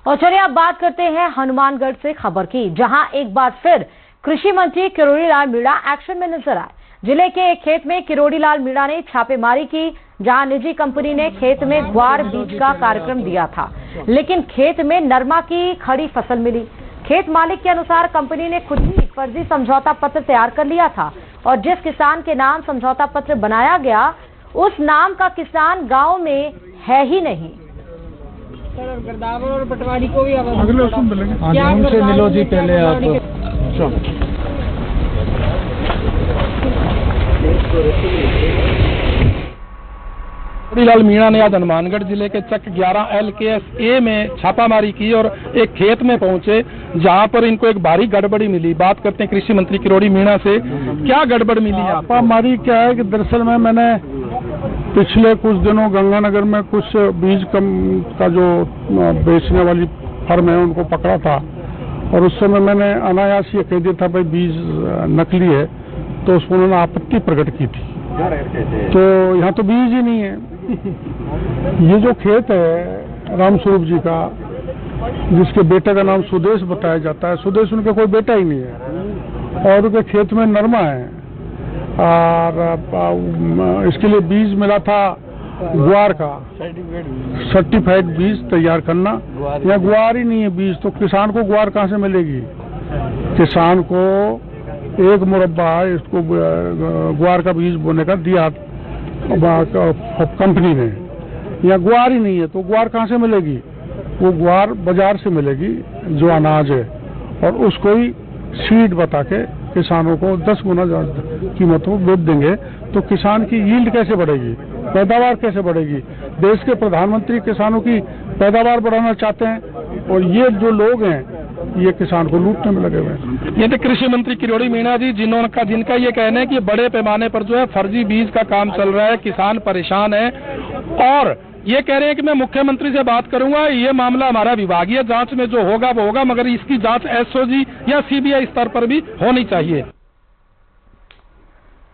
और चलिए अब बात करते हैं हनुमानगढ़ से खबर की, जहां एक बार फिर कृषि मंत्री किरोड़ी लाल मीणा एक्शन में नजर आए। जिले के एक खेत में किरोड़ी लाल मीणा ने छापेमारी की, जहां निजी कंपनी ने खेत में ग्वार बीज का कार्यक्रम दिया था, लेकिन खेत में नरमा की खड़ी फसल मिली। खेत मालिक के अनुसार कंपनी ने खुद ही फर्जी समझौता पत्र तैयार कर लिया था और जिस किसान के नाम समझौता पत्र बनाया गया उस नाम का किसान गांव में है ही नहीं। गिरदावर और पटवारी को भी अगले उसमें मिलेंगे। उनसे मिलो जी पहले आप। किरोड़ी लाल मीणा ने आज हनुमानगढ़ जिले के चक 11 LKS A में छापामारी की और एक खेत में पहुंचे, जहां पर इनको एक भारी गड़बड़ी मिली। बात करते हैं कृषि मंत्री किरोड़ी मीणा से, क्या गड़बड़ मिली? छापामारी क्या है कि दरअसल में मैंने पिछले कुछ दिनों गंगानगर में कुछ बीज का जो बेचने वाली फर्म है उनको पकड़ा था और उस समय मैंने अनायास ये कह दिया था भाई बीज नकली है, तो उसमें उन्होंने आपत्ति प्रकट की थी। तो यहाँ तो बीज ही नहीं है। ये जो खेत है रामस्वरूप जी का, जिसके बेटे का नाम सुदेश बताया जाता है, सुदेश उनका कोई बेटा ही नहीं है और उनके खेत में नरमा है और इसके लिए बीज मिला था ग्वार का सर्टिफाइड बीज तैयार करना। या ग्वार ही नहीं है बीज, तो किसान को ग्वार कहाँ से मिलेगी? किसान को एक मुरब्बा इसको ग्वार का बीज बोने का दिया कंपनी ने, या ग्वार ही नहीं है तो ग्वार कहाँ से मिलेगी? वो ग्वार बाजार से मिलेगी जो अनाज है, और उसको ही सीड बता के किसानों को 10 गुना कीमतों बेच देंगे, तो किसान की यील्ड कैसे बढ़ेगी, पैदावार कैसे बढ़ेगी? देश के प्रधानमंत्री किसानों की पैदावार बढ़ाना चाहते हैं और ये जो लोग हैं ये किसान को लूटने में लगे हुए हैं। ये थे कृषि मंत्री किरोड़ी मीणा जी, जिनका ये कहना है कि बड़े पैमाने पर जो है फर्जी बीज का काम चल रहा है, किसान परेशान है और ये कह रहे हैं कि मैं मुख्यमंत्री से बात करूंगा, ये मामला हमारा विभागीय जांच में जो होगा वो होगा, मगर इसकी जांच SOG या CBI स्तर पर भी होनी चाहिए।